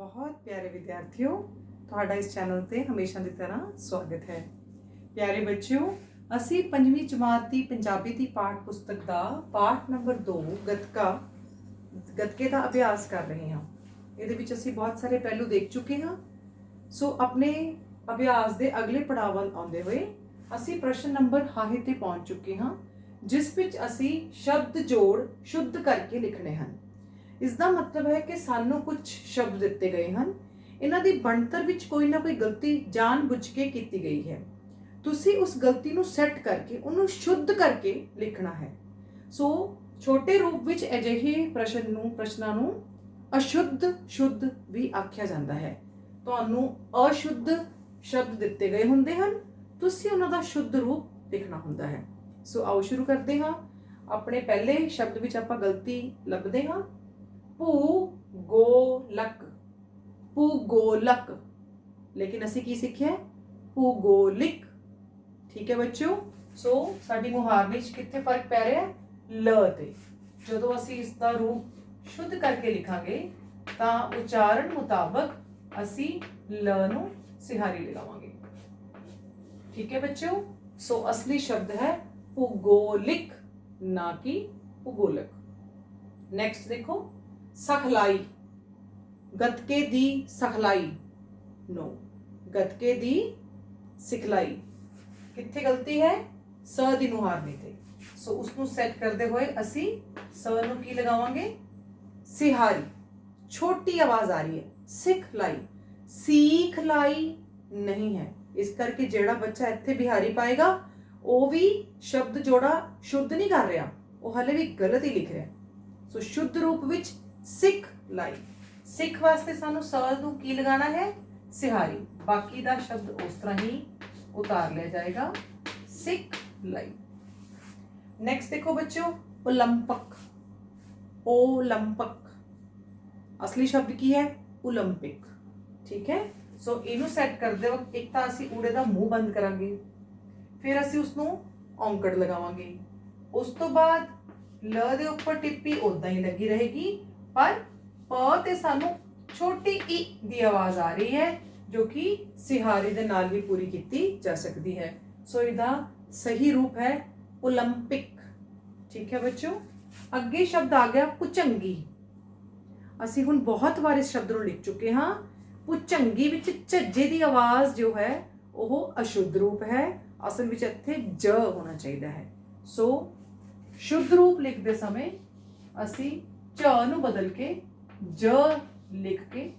बहुत प्यारे विद्यार्थियों, ਤੁਹਾਡਾ ਇਸ ਚੈਨਲ ਤੇ ਹਮੇਸ਼ਾ ਦੀ ਤਰ੍ਹਾਂ ਸਵਾਗਤ ਹੈ। ਪਿਆਰੇ ਬੱਚਿਓ, ਅਸੀਂ 5ਵੀਂ ਜਮਾਤ ਦੀ ਪੰਜਾਬੀ ਦੀ ਪਾਠ ਪੁਸਤਕ ਦਾ ਪਾਠ ਨੰਬਰ 2 ਗੱਤਕੇ ਦਾ ਅਭਿਆਸ ਕਰ ਰਹੇ ਹਾਂ। ਇਹਦੇ ਵਿੱਚ ਅਸੀਂ ਬਹੁਤ ਸਾਰੇ ਪਹਿਲੂ ਦੇਖ ਚੁੱਕੇ ਹਾਂ। ਸੋ ਆਪਣੇ ਅਭਿਆਸ ਦੇ ਅਗਲੇ ਪੜਾਅ ਵੱਲ ਆਉਂਦੇ ਹੋਏ ਅਸੀਂ ਪ੍ਰਸ਼ਨ ਨੰਬਰ ਹਾਹੇ ਤੇ ਪਹੁੰਚ ਚੁੱਕੇ ਹਾਂ, ਜਿਸ ਵਿੱਚ ਅਸੀਂ ਸ਼ਬਦ ਜੋੜ ਸ਼ੁੱਧ ਕਰਕੇ ਲਿਖਣੇ ਹਨ। ਇਸ ਦਾ ਮਤਲਬ ਹੈ ਕਿ ਸਾਨੂੰ ਕੁਝ ਸ਼ਬਦ ਦਿੱਤੇ ਗਏ ਹਨ, ਇਹਨਾਂ ਦੀ ਬਣਤਰ ਵਿੱਚ ਕੋਈ ਨਾ ਕੋਈ ਗਲਤੀ ਜਾਣ-ਬੁੱਝ ਕੇ ਕੀਤੀ ਗਈ ਹੈ। ਤੁਸੀਂ ਉਸ ਗਲਤੀ ਨੂੰ ਸੈੱਟ ਕਰਕੇ ਉਹਨੂੰ ਸ਼ੁੱਧ ਕਰਕੇ ਲਿਖਣਾ ਹੈ। ਸੋ ਛੋਟੇ ਰੂਪ ਵਿੱਚ ਅਜਿਹੇ ਪ੍ਰਸ਼ਨਾਂ ਨੂੰ ਅਸ਼ੁੱਧ ਸ਼ੁੱਧ ਵੀ ਆਖਿਆ ਜਾਂਦਾ ਹੈ। ਤੁਹਾਨੂੰ ਅਸ਼ੁੱਧ ਸ਼ਬਦ ਦਿੱਤੇ ਗਏ ਹੁੰਦੇ ਹਨ, ਤੁਸੀਂ ਉਹਨਾਂ ਦਾ ਸ਼ੁੱਧ ਰੂਪ ਲਿਖਣਾ ਹੁੰਦਾ ਹੈ। ਸੋ ਆਓ ਸ਼ੁਰੂ ਕਰਦੇ ਹਾਂ। ਆਪਣੇ ਪਹਿਲੇ ਸ਼ਬਦ ਵਿੱਚ ਆਪਾਂ ਗਲਤੀ ਲੱਭਦੇ ਹਾਂ। ਭੂਗੋਲਕ, ਭੂਗੋਲਕ, ਲੇਕਿਨ ਅਸੀਂ ਕੀ ਸਿੱਖਿਆ? ਭੂਗੋਲਿਕ। ਠੀਕ ਹੈ ਬੱਚਿਓ। ਸੋ ਸਾਡੀ ਮੁਹਾਰਨੀ ਵਿੱਚ ਕਿੱਥੇ ਫਰਕ ਪੈ ਰਿਹਾ? ਲ ਤੇ। ਜਦੋਂ ਅਸੀਂ ਇਸ ਦਾ ਰੂਪ ਸ਼ੁੱਧ ਕਰਕੇ ਲਿਖਾਂਗੇ ਤਾਂ ਉਚਾਰਨ ਮੁਤਾਬਕ ਅਸੀਂ ਲ ਨੂੰ ਸਿਹਾਰੀ ਲਗਾਵਾਂਗੇ। ਠੀਕ ਹੈ ਬੱਚਿਓ। ਸੋ ਅਸਲੀ ਸ਼ਬਦ ਹੈ ਭੂਗੋਲਿਕ, ਨਾ ਕਿ ਭੂਗੋਲਕ। ਨੈਕਸਟ ਦੇਖੋ, ਸਖਲਾਈ, ਗੱਤਕੇ ਦੀ ਸਖਲਾਈ। नो, ਗੱਤਕੇ ਦੀ ਸਿਖਲਾਈ। ਕਿੱਥੇ ਗਲਤੀ ਹੈ? ਸ ਦੀ ਮੁਹਾਰਨੀ ਤੇ। ਸੋ ਉਸ ਨੂੰ ਸੈੱਟ ਕਰਦੇ ਹੋਏ ਅਸੀਂ ਸ ਨੂੰ ਕੀ ਲਗਾਵਾਂਗੇ? ਸਿਹਾਰੀ। ਛੋਟੀ ਆਵਾਜ਼ ਆ ਰਹੀ ਹੈ। ਸਿਖਲਾਈ, ਸਿਖਲਾਈ ਨਹੀਂ ਹੈ। ਇਸ ਕਰਕੇ ਜਿਹੜਾ ਬੱਚਾ ਇੱਥੇ ਬਿਹਾਰੀ ਪਾਏਗਾ ਉਹ ਵੀ ਸ਼ਬਦ ਜੋੜਾ ਸ਼ੁੱਧ ਨਹੀਂ ਕਰ ਰਿਹਾ, ਉਹ ਹਲੇ ਵੀ ਗਲਤ ਹੀ ਲਿਖ ਰਿਹਾ। ਸੋ ਸ਼ੁੱਧ ਰੂਪ ਵਿੱਚ ਸਿਖਲਾਈ। ਸਿੱਖ ਵਾਸਤੇ ਸਾਨੂੰ ਸ ਨੂੰ ਕੀ ਲਗਾਉਣਾ ਹੈ? ਸਿਹਾਰੀ। ਬਾਕੀ ਦਾ ਸ਼ਬਦ ਉਸ ਤਰ੍ਹਾਂ ਹੀ ਉਤਾਰ ਲਿਆ ਜਾਏਗਾ, ਸਿਖਲਾਈ। ਨੈਕਸਟ ਦੇਖੋ ਬੱਚਿਓ, ਓਲੰਪਿਕ, ਓਲੰਪਿਕ। ਅਸਲੀ ਸ਼ਬਦ ਕੀ ਹੈ? ਓਲੰਪਿਕ। ਠੀਕ ਹੈ। ਸੋ ਇਹਨੂੰ ਸੈੱਟ ਕਰਦੇ ਵਕਤ ਇੱਕ ਤਾਂ ਅਸੀਂ ਊੜੇ ਦਾ ਮੂੰਹ ਬੰਦ ਕਰਾਂਗੇ, ਫਿਰ ਅਸੀਂ ਉਸਨੂੰ ਔਂਕੜ ਲਗਾਵਾਂਗੇ। ਉਸ ਤੋਂ ਬਾਅਦ ਲ ਦੇ ਉੱਪਰ ਟਿੱਪੀ ਉਦਾਂ ਹੀ ਲੱਗੀ ਰਹੇਗੀ, ਪਰ ਪ ਤੇ ਸਾਨੂੰ ਛੋਟੀ ਈ ਦੀ ਆਵਾਜ਼ ਆ ਰਹੀ ਹੈ, ਜੋ ਕਿ ਸਿਹਾਰੀ ਦੇ ਨਾਲ ਵੀ ਪੂਰੀ ਕੀਤੀ ਜਾ ਸਕਦੀ ਹੈ। ਸੋ ਇਹਦਾ ਸਹੀ ਰੂਪ ਹੈ ਓਲੰਪਿਕ। ਠੀਕ ਹੈ ਬੱਚਿਓ। ਅੱਗੇ ਸ਼ਬਦ ਆ ਗਿਆ ਭੁਚੰਗੀ। ਅਸੀਂ ਹੁਣ ਬਹੁਤ ਵਾਰ ਇਸ ਸ਼ਬਦ ਨੂੰ ਲਿਖ ਚੁੱਕੇ ਹਾਂ। ਭੁਚੰਗੀ ਵਿੱਚ ਝੱਜੇ ਦੀ ਆਵਾਜ਼ ਜੋ ਹੈ ਉਹ ਅਸ਼ੁੱਧ ਰੂਪ ਹੈ। ਅਸਲ ਵਿੱਚ ਇੱਥੇ ਜ ਹੋਣਾ ਚਾਹੀਦਾ ਹੈ। ਸੋ ਸ਼ੁੱਧ ਰੂਪ ਲਿਖਦੇ ਸਮੇਂ ਅਸੀਂ ਝ ਨੂੰ ਬਦਲ ਕੇ ਜ ਲਿਖ ਕੇ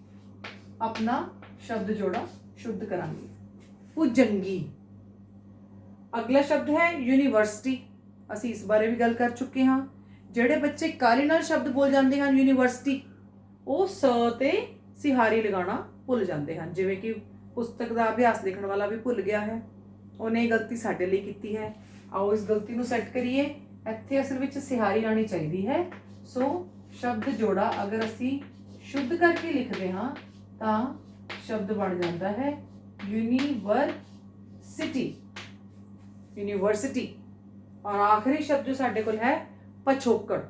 ਆਪਣਾ ਸ਼ਬਦ ਜੋੜਾ ਸ਼ੁੱਧ ਕਰਾਂਗੇ। ਭੁਜੰਗੀ। ਅਗਲਾ ਸ਼ਬਦ ਹੈ ਯੂਨੀਵਰਸਿਟੀ। ਅਸੀਂ ਇਸ ਬਾਰੇ ਵੀ ਗੱਲ ਕਰ ਚੁੱਕੇ ਹਾਂ। ਜਿਹੜੇ ਬੱਚੇ ਕਾਹਲੀ ਨਾਲ ਸ਼ਬਦ ਬੋਲ ਜਾਂਦੇ ਹਨ ਯੂਨੀਵਰਸਿਟੀ, ਉਹ ਸ ਤੇ ਸਿਹਾਰੀ ਲਗਾਉਣਾ ਭੁੱਲ ਜਾਂਦੇ ਹਨ। ਜਿਵੇਂ ਕਿ ਪੁਸਤਕ ਦਾ ਅਭਿਆਸ ਲਿਖਣ ਵਾਲਾ ਵੀ ਭੁੱਲ ਗਿਆ ਹੈ, ਉਹਨੇ ਇਹ ਗਲਤੀ ਸਾਡੇ ਲਈ ਕੀਤੀ ਹੈ। ਆਓ ਇਸ ਗਲਤੀ ਨੂੰ ਸੈੱਟ ਕਰੀਏ। ਇੱਥੇ ਅਸਲ ਵਿੱਚ ਸਿਹਾਰੀ ਲਾਣੀ ਚਾਹੀਦੀ ਹੈ। ਸੋ ਸ਼ਬਦ ਜੋੜਾ ਅਗਰ ਅਸੀਂ ਸ਼ੁੱਧ ਕਰਕੇ ਲਿਖਦੇ ਹਾਂ ਤਾਂ ਸ਼ਬਦ ਬਣ ਜਾਂਦਾ ਹੈ ਯੂਨੀਵਰਸਿਟੀ, ਯੂਨੀਵਰਸਿਟੀ। ਔਰ ਆਖਰੀ ਸ਼ਬਦ ਜੋ ਸਾਡੇ ਕੋਲ ਹੈ ਪਛੋਕੜ।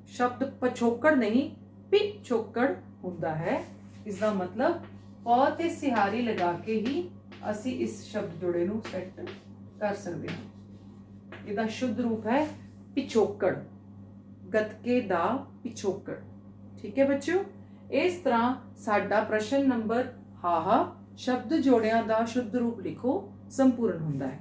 ਸ਼ਬਦ ਪਛੋਕੜ ਨਹੀਂ ਪਿਛੋਕੜ ਹੁੰਦਾ ਹੈ। ਇਸ ਦਾ ਮਤਲਬ ਪ ਤੇ ਸਿਹਾਰੀ ਲਗਾ ਕੇ ਹੀ ਅਸੀਂ ਇਸ ਸ਼ਬਦ ਜੋੜੇ ਨੂੰ ਸੈੱਟ ਕਰ ਸਕਦੇ ਹਾਂ। ਇਹਦਾ ਸ਼ੁੱਧ ਰੂਪ ਹੈ ਪਿਛੋਕੜ, ਗੱਤਕੇ ਦਾ ਪਿਛੋਕੜ। ਠੀਕ ਹੈ ਬੱਚਿਓ। ਇਸ ਤਰ੍ਹਾਂ ਸਾਡਾ ਪ੍ਰਸ਼ਨ ਨੰਬਰ ਹਾਹਾ ਸ਼ਬਦ ਜੋੜਿਆਂ ਦਾ ਸ਼ੁੱਧ ਰੂਪ ਲਿਖੋ ਸੰਪੂਰਨ ਹੁੰਦਾ ਹੈ।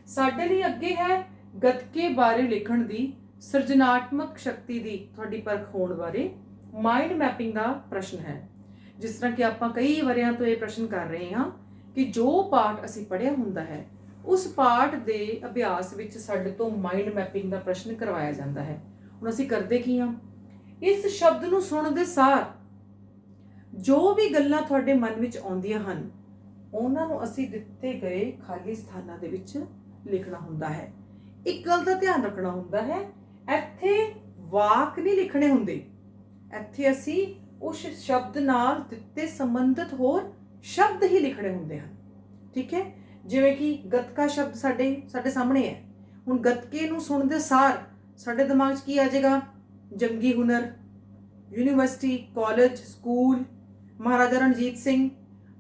ਸਾਡੇ ਲਈ ਅੱਗੇ ਹੈ ਗੱਤਕੇ ਬਾਰੇ ਲਿਖਣ ਦੀ ਸਿਰਜਣਾਤਮਕ ਸ਼ਕਤੀ ਦੀ ਤੁਹਾਡੀ ਪਰਖ ਹੋਣ ਬਾਰੇ ਮਾਈਂਡ ਮੈਪਿੰਗ ਦਾ ਪ੍ਰਸ਼ਨ ਹੈ। ਜਿਸ ਤਰ੍ਹਾਂ ਕਿ ਆਪਾਂ ਕਈ ਵਰਿਆਂ ਤੋਂ ਇਹ ਪ੍ਰਸ਼ਨ ਕਰ ਰਹੇ ਹਾਂ ਕਿ ਜੋ ਪਾਠ ਅਸੀਂ ਪੜ੍ਹਿਆ ਹੁੰਦਾ ਹੈ ਉਸ ਪਾਠ ਦੇ ਅਭਿਆਸ ਵਿੱਚ ਸਾਡੇ ਤੋਂ ਮਾਈਂਡ ਮੈਪਿੰਗ ਦਾ ਪ੍ਰਸ਼ਨ ਕਰਵਾਇਆ ਜਾਂਦਾ ਹੈ। ਹੁਣ ਅਸੀਂ ਕਰਦੇ ਕੀ ਹਾਂ? ਇਸ ਸ਼ਬਦ ਨੂੰ ਸੁਣਨ ਦੇ ਸਾਰ ਜੋ ਵੀ ਗੱਲਾਂ ਤੁਹਾਡੇ ਮਨ ਵਿੱਚ ਆਉਂਦੀਆਂ ਹਨ ਉਹਨਾਂ ਨੂੰ ਅਸੀਂ ਦਿੱਤੇ ਗਏ ਖਾਲੀ ਸਥਾਨਾਂ ਦੇ ਵਿੱਚ ਲਿਖਣਾ ਹੁੰਦਾ ਹੈ। ਇੱਕ ਗੱਲ ਦਾ ਧਿਆਨ ਰੱਖਣਾ ਹੁੰਦਾ ਹੈ, ਇੱਥੇ ਵਾਕ ਨਹੀਂ ਲਿਖਣੇ ਹੁੰਦੇ। ਇੱਥੇ ਅਸੀਂ ਉਸ ਸ਼ਬਦ ਨਾਲ ਦਿੱਤੇ ਸੰਬੰਧਿਤ ਹੋਰ ਸ਼ਬਦ ਹੀ ਲਿਖਣੇ ਹੁੰਦੇ ਹਨ। ਠੀਕ ਹੈ। ਜਿਵੇਂ ਕਿ ਗੱਤਕਾ ਸ਼ਬਦ ਸਾਡੇ ਸਾਹਮਣੇ ਹੈ। ਹੁਣ ਗੱਤਕੇ ਨੂੰ ਸੁਣਨ ਦੇ ਸਾਰ ਸਾਡੇ ਦਿਮਾਗ 'ਚ ਕੀ ਆ ਜਾਏਗਾ? ਜੰਗੀ ਹੁਨਰ, university, college, school. Maharaja Ranjit Singh,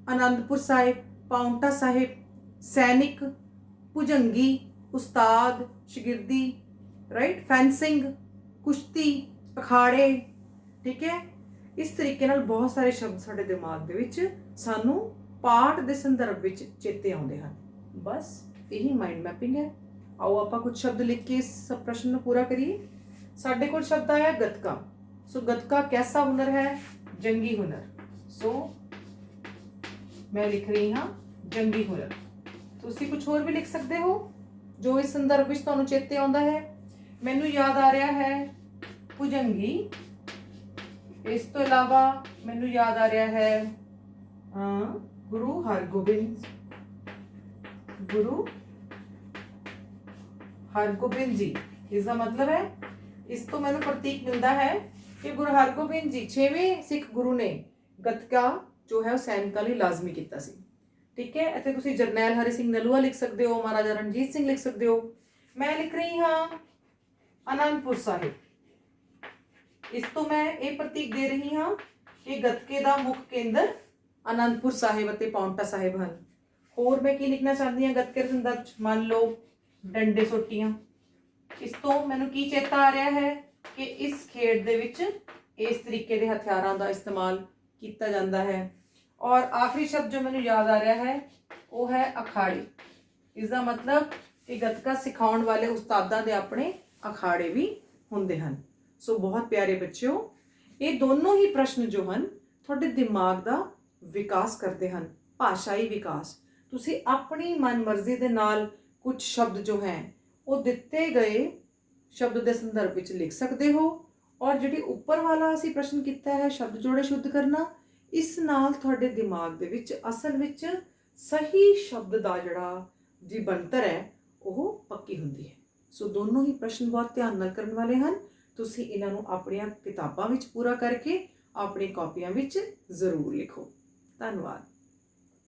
Anandpur Sahib, Paonta Sahib, ਸੈਨਿਕ, ਭੁਜੰਗੀ, ਉਸਤਾਦ, ਸ਼ਾਗਿਰਦੀ, ਰਾਈਟ, ਫੈਂਸਿੰਗ, ਕੁਸ਼ਤੀ, ਅਖਾੜੇ। ਠੀਕ ਹੈ, ਇਸ ਤਰੀਕੇ ਨਾਲ ਬਹੁਤ ਸਾਰੇ ਸ਼ਬਦ ਸਾਡੇ ਦਿਮਾਗ ਦੇ ਵਿੱਚ ਸਾਨੂੰ ਪਾਠ ਦੇ ਸੰਦਰਭ ਵਿੱਚ ਚੇਤੇ ਆਉਂਦੇ ਹਨ। ਬਸ ਇਹੀ ਮਾਈਂਡ ਮੈਪਿੰਗ ਹੈ। ਆਓ ਆਪਾਂ ਕੁਝ ਸ਼ਬਦ ਲਿਖ ਕੇ ਇਸ ਪ੍ਰਸ਼ਨ ਨੂੰ ਪੂਰਾ ਕਰੀਏ। ਸਾਡੇ ਕੋਲ ਸ਼ਬਦ ਆਇਆ ਗੱਤਕਾ। ਸੋ ਗੱਤਕਾ ਕੈਸਾ ਹੁਨਰ ਹੈ? ਜੰਗੀ ਹੁਨਰ। ਸੋ ਮੈਂ ਲਿਖ ਰਹੀ ਹਾਂ ਜੰਗੀ ਹੁਨਰ। ਤੁਸੀਂ ਕੁਝ ਹੋਰ ਵੀ ਲਿਖ ਸਕਦੇ ਹੋ ਜੋ ਇਸ ਸੰਦਰਭ ਵਿੱਚ ਤੁਹਾਨੂੰ ਚੇਤੇ ਆਉਂਦਾ ਹੈ। ਮੈਨੂੰ ਯਾਦ ਆ ਰਿਹਾ ਹੈ ਭੁਜੰਗੀ। ਇਸ ਤੋਂ ਇਲਾਵਾ ਮੈਨੂੰ ਯਾਦ ਆ ਰਿਹਾ ਹੈ ਗੁਰੂ ਹਰਗੋਬਿੰਦ ਜੀ। ਇਸ ਦਾ ਮਤਲਬ ਹੈ, ਇਸ ਤੋਂ ਮੈਨੂੰ ਪ੍ਰਤੀਕ ਮਿਲਦਾ ਹੈ ਕਿ ਗੁਰੂ ਹਰਗੋਬਿੰਦ ਜੀ 6ਵੇਂ ਸਿੱਖ ਗੁਰੂ ਨੇ ਗੱਤਕਾ ਜੋ ਹੈ ਉਹ ਸੈਨਿਕਾਂ ਲਈ ਲਾਜ਼ਮੀ ਕੀਤਾ ਸੀ। ਠੀਕ ਹੈ, ਇੱਥੇ ਤੁਸੀਂ ਜਰਨੈਲ ਹਰੀ ਸਿੰਘ ਨਲੂਆ ਲਿਖ ਸਕਦੇ ਹੋ, ਮਹਾਰਾਜਾ ਰਣਜੀਤ ਸਿੰਘ ਲਿਖ ਸਕਦੇ ਹੋ। ਮੈਂ ਲਿਖ ਰਹੀ ਹਾਂ ਆਨੰਦਪੁਰ ਸਾਹਿਬ। ਇਸ ਤੋਂ ਮੈਂ ਇਹ ਪ੍ਰਤੀਕ ਦੇ ਰਹੀ ਹਾਂ ਕਿ ਗੱਤਕੇ ਦਾ ਮੁੱਖ ਕੇਂਦਰ ਆਨੰਦਪੁਰ ਸਾਹਿਬ ਅਤੇ ਪਾਉਂਟਾ ਸਾਹਿਬ ਹਨ। ਹੋਰ ਮੈਂ ਕੀ ਲਿਖਣਾ ਚਾਹੁੰਦੀ ਹਾਂ ਗੱਤਕੇ ਦੇ ਸੰਦਰਭ 'ਚ? ਮੰਨ ਲਓ ਡੰਡੇ ਸੋਟੀਆਂ। ਇਸ ਤੋਂ ਮੈਨੂੰ ਕੀ ਚੇਤਾ ਆ ਰਿਹਾ ਹੈ ਕਿ ਇਸ ਖੇਡ ਦੇ ਵਿੱਚ ਇਸ ਤਰੀਕੇ ਦੇ ਹਥਿਆਰਾਂ ਦਾ ਇਸਤੇਮਾਲ ਕੀਤਾ ਜਾਂਦਾ ਹੈ। ਔਰ ਆਖਰੀ ਸ਼ਬਦ ਜੋ ਮੈਨੂੰ ਯਾਦ ਆ ਰਿਹਾ ਹੈ ਉਹ ਹੈ ਅਖਾੜੇ। ਇਸ ਦਾ ਮਤਲਬ ਕਿ ਗੱਤਕਾ ਸਿਖਾਉਣ ਵਾਲੇ ਉਸਤਾਦਾਂ ਦੇ ਆਪਣੇ ਅਖਾੜੇ ਵੀ ਹੁੰਦੇ ਹਨ। ਸੋ ਬਹੁਤ ਪਿਆਰੇ ਬੱਚਿਓ, ਇਹ ਦੋਨੋਂ ਹੀ ਪ੍ਰਸ਼ਨ ਜੋ ਹਨ ਤੁਹਾਡੇ ਦਿਮਾਗ ਦਾ ਵਿਕਾਸ ਕਰਦੇ ਹਨ, ਭਾਸ਼ਾਈ ਵਿਕਾਸ। ਤੁਸੀਂ ਆਪਣੀ ਮਨਮਰਜ਼ੀ ਦੇ ਨਾਲ ਕੁਝ ਸ਼ਬਦ ਜੋ ਹੈ ਉਹ ਦਿੱਤੇ ਗਏ ਸ਼ਬਦ ਦੇ ਸੰਦਰਭ ਵਿੱਚ ਲਿਖ ਸਕਦੇ ਹੋ। ਔਰ ਜਿਹੜੀ ਉੱਪਰ ਵਾਲਾ ਅਸੀਂ ਪ੍ਰਸ਼ਨ ਕੀਤਾ ਹੈ ਸ਼ਬਦ ਜੋੜੇ ਸ਼ੁੱਧ ਕਰਨਾ, ਇਸ ਨਾਲ ਤੁਹਾਡੇ ਦਿਮਾਗ ਦੇ ਵਿੱਚ ਅਸਲ ਵਿੱਚ ਸਹੀ ਸ਼ਬਦ ਦਾ ਜਿਹੜਾ ਜੀ ਬਣਤਰ ਹੈ ਉਹ ਪੱਕੀ ਹੁੰਦੀ ਹੈ। ਸੋ ਦੋਨੋਂ ਹੀ ਪ੍ਰਸ਼ਨ ਬਹੁਤ ਧਿਆਨ ਨਾਲ ਕਰਨ ਵਾਲੇ ਹਨ। ਤੁਸੀਂ ਇਹਨਾਂ ਨੂੰ ਆਪਣੀਆਂ ਕਿਤਾਬਾਂ ਵਿੱਚ ਪੂਰਾ ਕਰਕੇ ਆਪਣੀ ਕਾਪੀਆਂ ਵਿੱਚ ਜ਼ਰੂਰ ਲਿਖੋ। ਧੰਨਵਾਦ।